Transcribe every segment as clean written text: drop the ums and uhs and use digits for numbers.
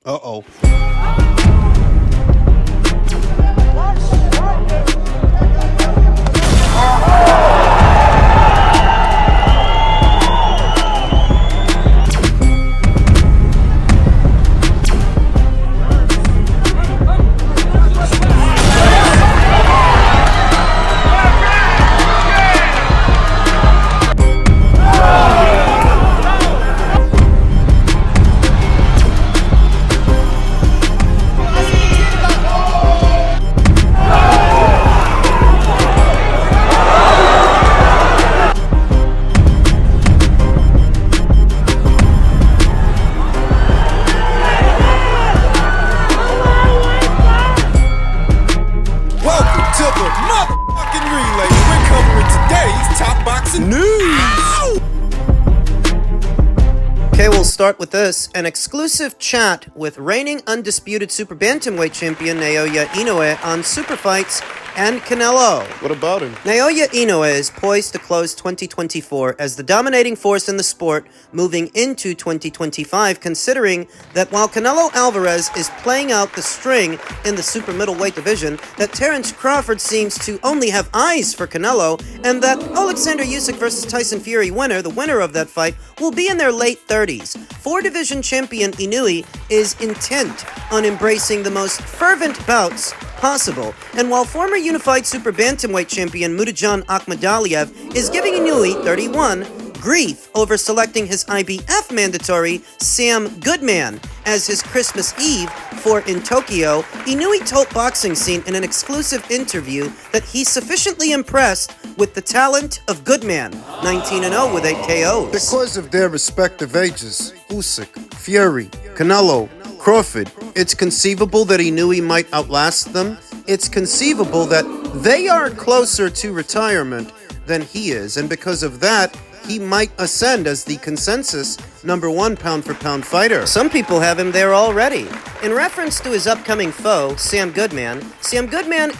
Uh-oh. Okay, we'll start with this. An exclusive chat with reigning undisputed Super Bantamweight champion Naoya Inoue on Super Fights and Canelo. What about him? Naoya Inoue is poised to close 2024 as the dominating force in the sport moving into 2025, considering that while Canelo Alvarez is playing out the string in the super middleweight division, that Terence Crawford seems to only have eyes for Canelo, and that Alexander Usyk versus Tyson Fury the winner of that fight, will be in their late 30s. Four-division champion Inoue is intent on embracing the most fervent bouts possible, and while former unified super bantamweight champion Muradjan Akhmadaliev is giving Inoue, 31, grief over selecting his IBF mandatory Sam Goodman as his Christmas Eve for in Tokyo, Inoue told Boxing Scene in an exclusive interview that he's sufficiently impressed with the talent of Goodman, 19-0 with 8 KOs. Because of their respective ages, Usyk, Fury, Canelo, Crawford, it's conceivable that Inoue might outlast them. It's conceivable that they are closer to retirement than he is, and because of that, he might ascend as the consensus #1 pound-for-pound fighter. Some people have him there already. In reference to his upcoming foe, Sam Goodman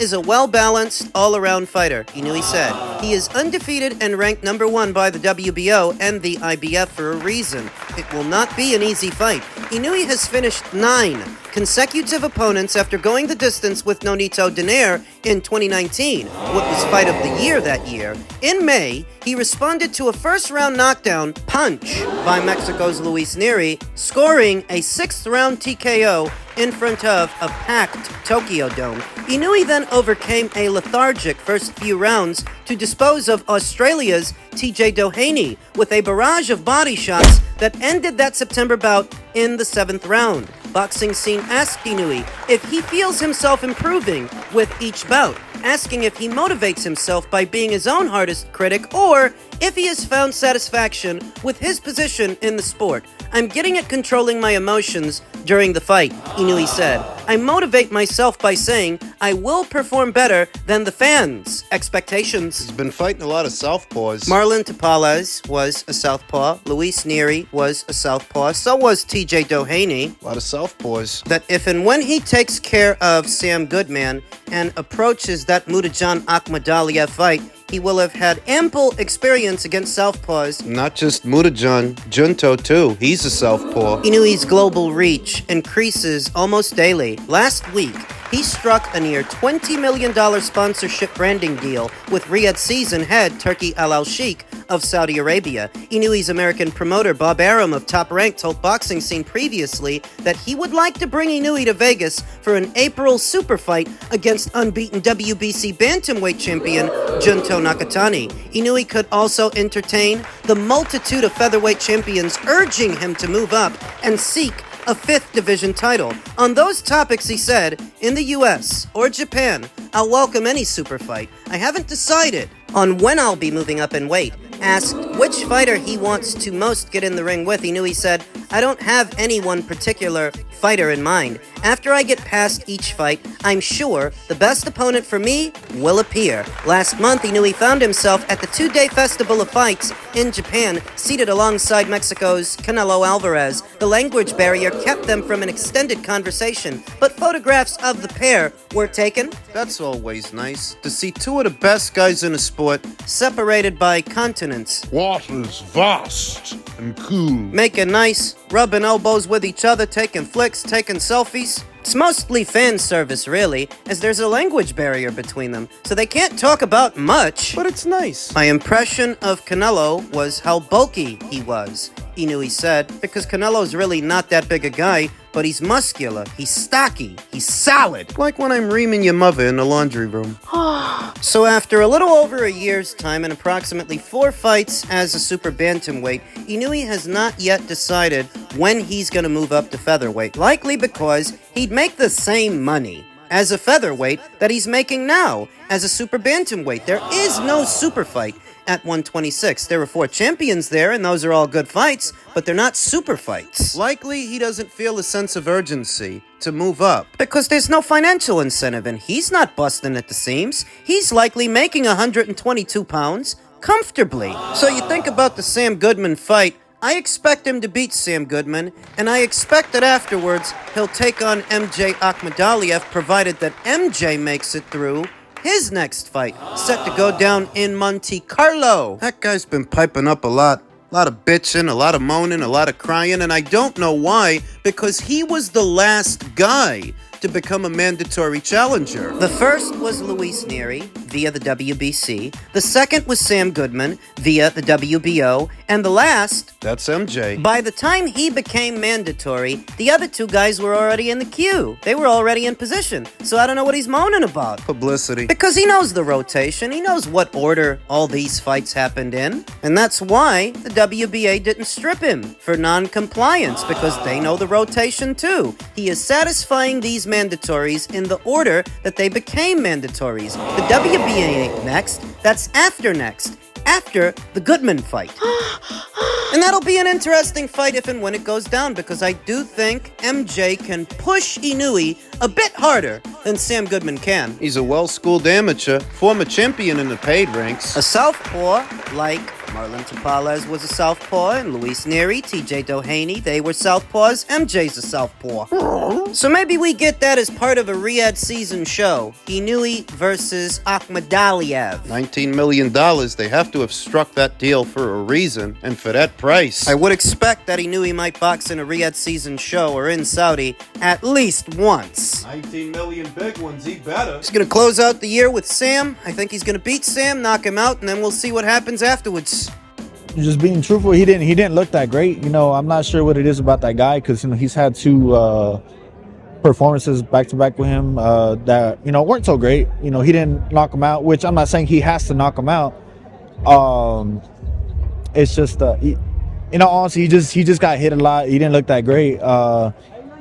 is a well-balanced, all-around fighter, Inoue said. He is undefeated and ranked #1 by the WBO and the IBF for a reason. It will not be an easy fight. Inoue has finished 9 consecutive opponents after going the distance with Nonito Donaire in 2019, what was Fight of the Year that year. In May, he responded to a first-round knockdown punch by Mexico's Luis Neri, scoring a 6th-round TKO in front of a packed Tokyo Dome. Inoue then overcame a lethargic first few rounds to dispose of Australia's TJ Doheny with a barrage of body shots that ended that September bout in the 7th round. Boxing Scene asked Inoue if he feels himself improving with each bout, asking if he motivates himself by being his own hardest critic or if he has found satisfaction with his position in the sport. I'm getting at controlling my emotions during the fight, Inoue said. I motivate myself by saying I will perform better than the fans' expectations. He's been fighting a lot of southpaws. Marlon Tapales was a southpaw. Luis Neri was a southpaw. So was TJ Doheny. A lot of southpaws. That if and when he takes care of Sam Goodman and approaches that Muradjan Akhmadaliev fight, he will have had ample experience against southpaws. Not just Muradjan, Junto too. He's a southpaw. Inoue's global reach increases almost daily. Last week, he struck a near $20 million sponsorship branding deal with Riyadh season head Turki Al Sheikh of Saudi Arabia. Inoue's American promoter Bob Arum of Top Rank told Boxing Scene previously that he would like to bring Inoue to Vegas for an April super fight against unbeaten WBC bantamweight champion Junto Nakatani. Inoue could also entertain the multitude of featherweight champions urging him to move up and seek a 5th division title. On those topics, he said, in the US or Japan, I'll welcome any super fight. I haven't decided on when I'll be moving up in weight. Asked which fighter he wants to most get in the ring with, Inoue said, I don't have any one particular fighter in mind. After I get past each fight, I'm sure the best opponent for me will appear. Last month, Inoue found himself at the 2-day Festival of Fights in Japan, seated alongside Mexico's Canelo Alvarez. The language barrier kept them from an extended conversation, but photographs of the pair were taken. That's always nice, to see two of the best guys in the sport separated by continents. Waters vast and cool. Make a nice rubbing elbows with each other, taking flicks, taking selfies. It's mostly fan service, really, as there's a language barrier between them, so they can't talk about much. But it's nice. My impression of Canelo was how bulky he was, Inoue said, because Canelo's really not that big a guy, but he's muscular, he's stocky, he's solid. Like when I'm reaming your mother in the laundry room. So after a little over a year's time and approximately 4 fights as a super bantamweight, Inoue has not yet decided when he's going to move up to featherweight, likely because he'd make the same money as a featherweight that he's making now as a super bantamweight. There is no super fight at 126. There are 4 champions there, and those are all good fights, but they're not super fights. Likely he doesn't feel a sense of urgency to move up. Because there's no financial incentive, and he's not busting at the seams. He's likely making 122 pounds comfortably. So you think about the Sam Goodman fight, I expect him to beat Sam Goodman, and I expect that afterwards he'll take on MJ Akhmadaliev, provided that MJ makes it through his next fight, set to go down in Monte Carlo. That guy's been piping up a lot. A lot of bitching, a lot of moaning, a lot of crying, and I don't know why, because he was the last guy to become a mandatory challenger. The first was Luis Nery via the WBC, the second was Sam Goodman via the WBO, and the last, that's MJ. By the time he became mandatory, the other 2 guys were already in the queue. They were already in position, so I don't know what he's moaning about. Publicity. Because he knows the rotation, he knows what order all these fights happened in, and that's why the WBA didn't strip him for non-compliance, because they know the rotation too. He is satisfying these mandatories in the order that they became mandatories. The WBA ain't next, that's after next. After the Goodman fight. And that'll be an interesting fight if and when it goes down, because I do think MJ can push Inoue a bit harder than Sam Goodman can. He's a well-schooled amateur, former champion in the paid ranks. A southpaw, like Marlon Tapales was a southpaw, and Luis Nery, TJ Doheny, they were southpaws. MJ's a southpaw. So maybe we get that as part of a Riyadh season show. Inoue versus Akhmadaliev. $19 million. They have to have struck that deal for a reason, and for that price. I would expect that Inoue might box in a Riyadh season show or in Saudi at least once. 19 million big ones, he better. He's gonna close out the year with Sam. I think he's gonna beat Sam, knock him out, and then we'll see what happens afterwards. Just being truthful, he didn't look that great. I'm not sure what it is about that guy, because he's had 2 performances back to back with him that weren't so great. He didn't knock him out, which I'm not saying he has to knock him out. It's just honestly, he just got hit a lot. He didn't look that great.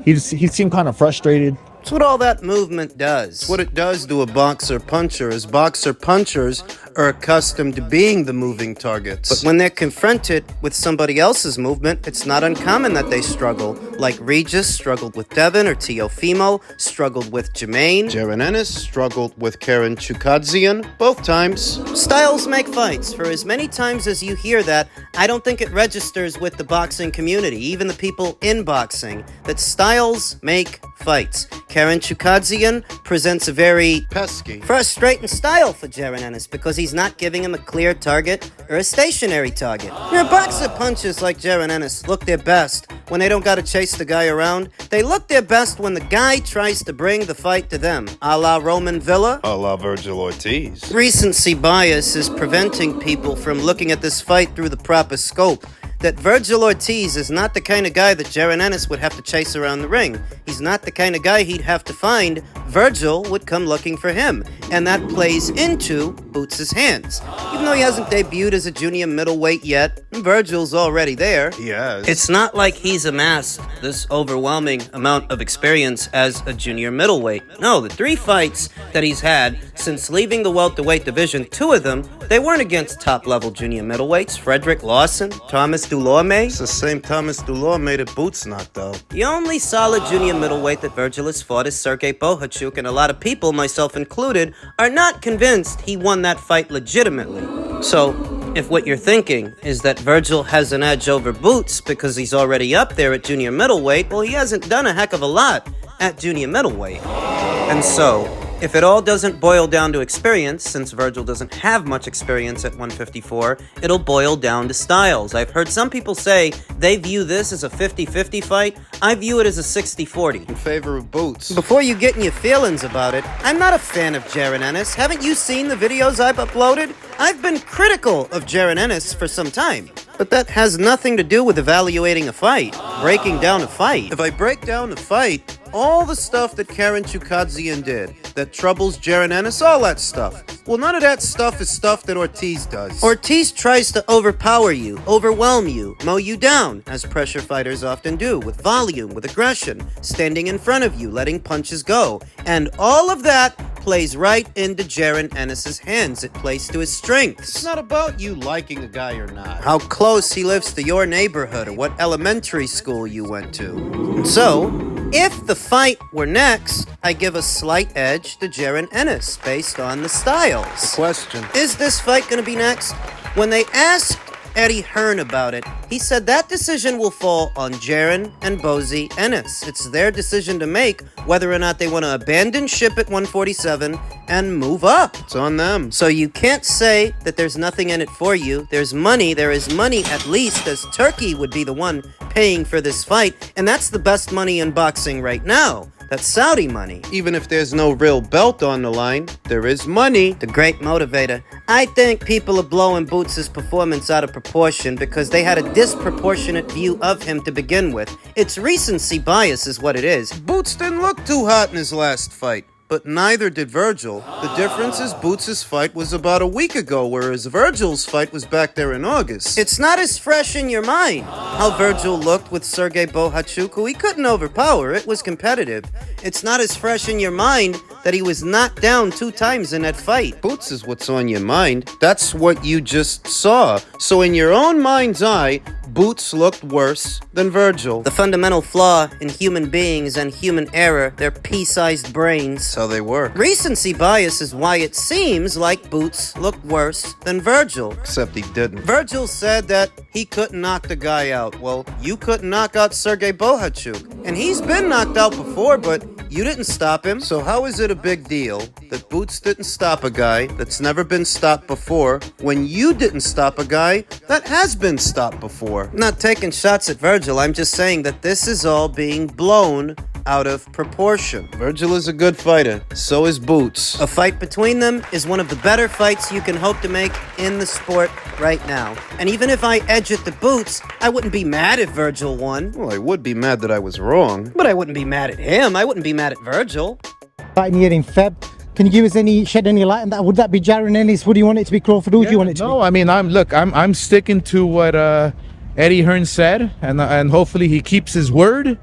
He seemed kind of frustrated. That's what all that movement does. What it does to a boxer-puncher is boxer-punchers are accustomed to being the moving targets. But when they're confronted with somebody else's movement, it's not uncommon that they struggle. Like Regis struggled with Devin, or Teofimo struggled with Jermaine. Jaron Ennis struggled with Karen Chukadzian both times. Styles make fights. For as many times as you hear that, I don't think it registers with the boxing community, even the people in boxing, that styles make fights. Karen Chukadzian presents a very pesky, frustrating style for Jaron Ennis, because he's not giving him a clear target or a stationary target. Boxer punches like Jaron Ennis look their best when they don't gotta chase the guy around. They look their best when the guy tries to bring the fight to them, a la Roman Villa, a la Virgil Ortiz. Recency bias is preventing people from looking at this fight through the proper scope. That Virgil Ortiz is not the kind of guy that Jaron Ennis would have to chase around the ring. He's not the kind of guy he'd have to find. Virgil would come looking for him, and that plays into Boots' hands. Even though he hasn't debuted as a junior middleweight yet, Virgil's already there. He has. It's not like he's amassed this overwhelming amount of experience as a junior middleweight. No, the 3 fights that he's had since leaving the welterweight division, 2 of them, they weren't against top-level junior middleweights. Frederick Lawson, Thomas Dulorme. It's the same Thomas Dulorme that Boots knocked out. The only solid junior middleweight that Virgil has fought is Sergey Bohachuk, and a lot of people, myself included, are not convinced he won that fight legitimately. So, if what you're thinking is that Virgil has an edge over Boots because he's already up there at junior middleweight, well, he hasn't done a heck of a lot at junior middleweight. And so, If it all doesn't boil down to experience, since Virgil doesn't have much experience at 154, it'll boil down to styles. I've heard some people say they view this as a 50-50 fight. I view it as a 60-40. In favor of Boots. Before you get in your feelings about it, I'm not a fan of Jaron Ennis. Haven't you seen the videos I've uploaded? I've been critical of Jaron Ennis for some time. But that has nothing to do with evaluating a fight, breaking down a fight. If I break down the fight, all the stuff that Karen Chukadzian did that troubles Jaron Ennis, all that stuff. Well, none of that stuff is stuff that Ortiz does. Ortiz tries to overpower you, overwhelm you, mow you down, as pressure fighters often do, with volume, with aggression, standing in front of you, letting punches go. And all of that plays right into Jaron Ennis's hands. It plays to his strengths. It's not about you liking a guy or not. How close he lives to your neighborhood or what elementary school you went to. And so, if the fight were next, I give a slight edge to Jaron Ennis based on the styles. Question. Is this fight going to be next? When they asked Eddie Hearn about it, he said that decision will fall on Jaron and Bozy Ennis. It's their decision to make whether or not they want to abandon ship at 147 and move up. It's on them. So you can't say that there's nothing in it for you. There's money. There is money at least, as Turkey would be the one paying for this fight. And that's the best money in boxing right now. That's Saudi money. Even if there's no real belt on the line, there is money. The great motivator. I think people are blowing Boots' performance out of proportion because they had a disproportionate view of him to begin with. It's recency bias is what it is. Boots didn't look too hot in his last fight, but neither did Virgil. The difference is Boots' fight was about a week ago, whereas Virgil's fight was back there in August. It's not as fresh in your mind how Virgil looked with Sergey Bohachuk, who he couldn't overpower. It was competitive. It's not as fresh in your mind that he was knocked down 2 times in that fight. Boots is what's on your mind. That's what you just saw. So in your own mind's eye, Boots looked worse than Virgil. The fundamental flaw in human beings and human error, their pea-sized brains. That's how they work. Recency bias is why it seems like Boots looked worse than Virgil. Except he didn't. Virgil said that he couldn't knock the guy out. Well, you couldn't knock out Sergey Bohachuk. And he's been knocked out before, but you didn't stop him. So how is it a big deal that Boots didn't stop a guy that's never been stopped before when you didn't stop a guy that has been stopped before? I'm not taking shots at Virgil. I'm just saying that this is all being blown out of proportion. Virgil is a good fighter. So is Boots. A fight between them is one of the better fights you can hope to make in the sport right now. And even if I edge it to Boots, I wouldn't be mad if Virgil won. Well, I would be mad that I was wrong. But I wouldn't be mad at him. I wouldn't be mad at Virgil. Fighting here in Feb. Can you give us shed any light on that? Would that be Jaron Ennis? Would you want it to be Crawford? Who do you want it to be? No, I mean, I'm sticking to what Eddie Hearn said, and hopefully he keeps his word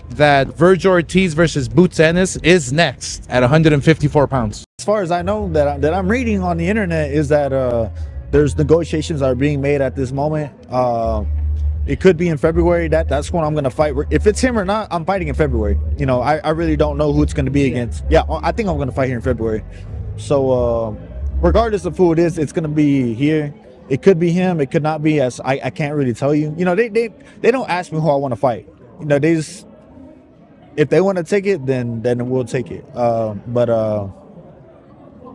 that Virgil Ortiz versus Boots Ennis is next at 154 pounds. As far as I know, that I'm reading on the internet is that there's negotiations are being made at this moment. It could be in February. That's when I'm going to fight. If it's him or not, I'm fighting in February. You know, I really don't know who it's going to be against. Yeah, I think I'm going to fight here in February. So regardless of who it is, it's going to be here. It could be him. It could not be. As I can't really tell you. You know, they don't ask me who I want to fight. You know, they just, if they want to take it, then we'll take it. But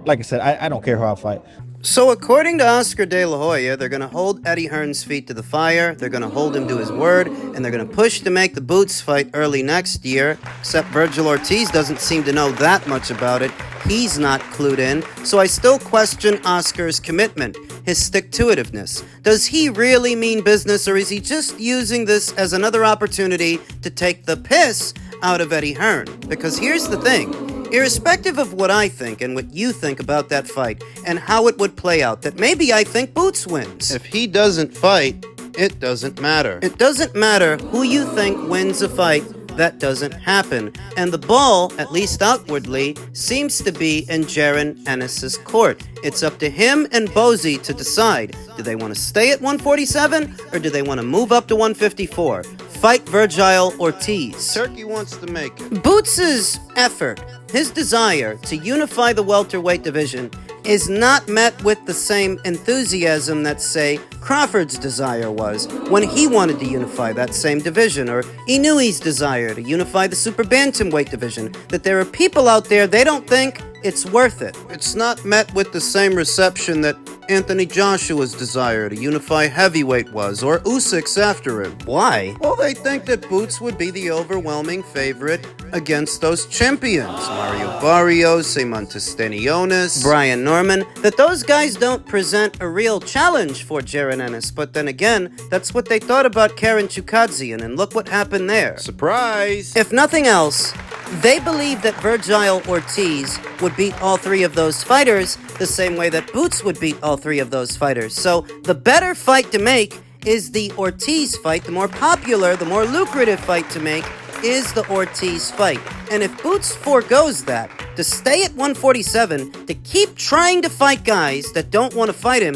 like I said, I don't care who I fight. So according to Oscar De La Hoya, they're going to hold Eddie Hearn's feet to the fire, they're going to hold him to his word, and they're going to push to make the Boots fight early next year, except Virgil Ortiz doesn't seem to know that much about it. He's not clued in, so I still question Oscar's commitment, his stick-to-itiveness. Does he really mean business, or is he just using this as another opportunity to take the piss out of Eddie Hearn? Because here's the thing. Irrespective of what I think and what you think about that fight and how it would play out, that maybe I think Boots wins. If he doesn't fight, it doesn't matter. It doesn't matter who you think wins a fight. That doesn't happen. And the ball, at least outwardly, seems to be in Jaron Ennis's court. It's up to him and Bozy to decide. Do they want to stay at 147 or do they want to move up to 154? Fight Virgil Ortiz. Turkey wants to make it. Boots' effort, his desire to unify the welterweight division, is not met with the same enthusiasm that, say, Crawford's desire was when he wanted to unify that same division, or Inoue's desire to unify the super bantamweight division, that there are people out there, they don't think it's worth it. It's not met with the same reception that Anthony Joshua's desire to unify heavyweight was, or Usyk's after him. Why? Well, they think that Boots would be the overwhelming favorite against those champions. Mario Barrios, Seamus Stenionis, Brian Norman, that those guys don't present a real challenge for Jaron Ennis, but then again, that's what they thought about Karen Chukadzian, and look what happened there. Surprise! If nothing else, they believe that Virgil Ortiz would beat all three of those fighters the same way that Boots would beat all three of those fighters. So the better fight to make is the Ortiz fight. The more popular, the more lucrative fight to make is the Ortiz fight. And if Boots forgoes that, to stay at 147, to keep trying to fight guys that don't want to fight him,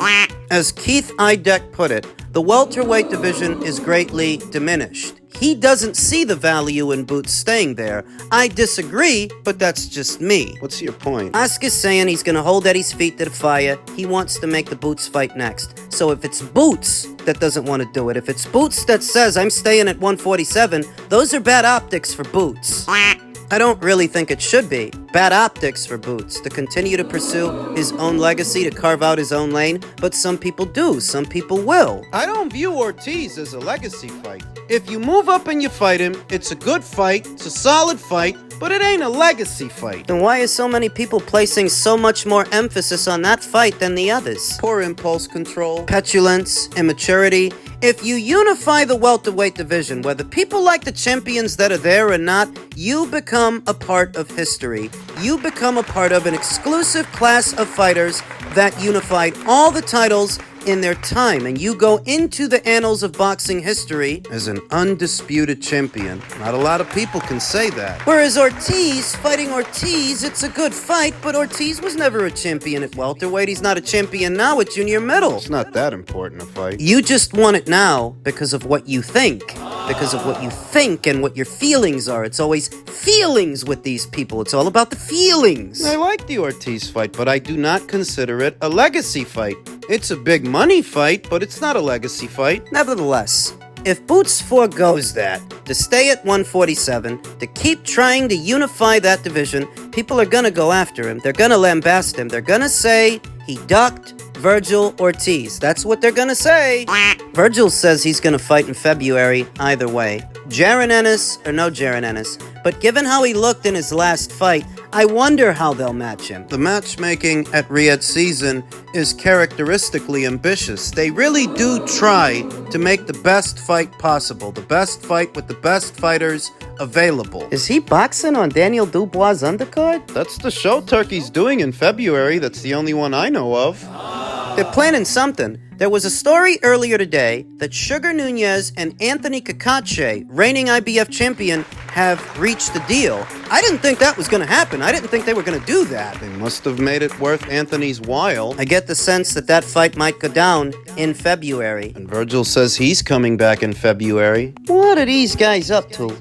as Keith Idek put it, the welterweight division is greatly diminished. He doesn't see the value in Boots staying there. I disagree, but that's just me. What's your point? Ask is saying he's going to hold Eddie's feet to the fire. He wants to make the Boots fight next. So if it's Boots that doesn't want to do it, if it's Boots that says, I'm staying at 147, those are bad optics for Boots. I don't really think it should be. Bad optics for Boots to continue to pursue his own legacy, to carve out his own lane, but some people do, some people will. I don't view Ortiz as a legacy fight. If you move up and you fight him, it's a good fight, it's a solid fight, but it ain't a legacy fight. Then why is so many people placing so much more emphasis on that fight than the others? Poor impulse control. Petulance, immaturity. If you unify the welterweight division, whether people like the champions that are there or not, you become a part of history. You become a part of an exclusive class of fighters that unified all the titles in their time, and you go into the annals of boxing history As an undisputed champion. Not a lot of people can say that. Whereas Ortiz, fighting Ortiz, it's a good fight, but Ortiz was never a champion at welterweight. He's not a champion now at junior middle. It's not that important a fight. You just want it now because of what you think. Because of what you think and what your feelings are. It's always feelings with these people. It's all about the feelings. I like the Ortiz fight, but I do not consider it a legacy fight. It's a big money fight, but it's not a legacy fight. Nevertheless, if Boots forgoes that, to stay at 147, to keep trying to unify that division, people are gonna go after him. They're gonna lambast him. They're gonna say he ducked Virgil Ortiz. That's what they're gonna say. Virgil says he's gonna fight in February either way. Jaron Ennis or no Jaron Ennis. But given how he looked in his last fight, I wonder how they'll match him. The matchmaking at Riyadh season is characteristically ambitious. They really do try to make the best fight possible, the best fight with the best fighters available. Is he boxing on Daniel Dubois' undercard? That's the show Turkey's doing in February. That's the only one I know of. They're planning something. There was a story earlier today that Sugar Nunez and Anthony Cacace, reigning IBF champion, have reached a deal. I didn't think that was going to happen. I didn't think they were going to do that. They must have made it worth Anthony's while. I get the sense that that fight might go down in February. And Virgil says he's coming back in February. What are these guys up to?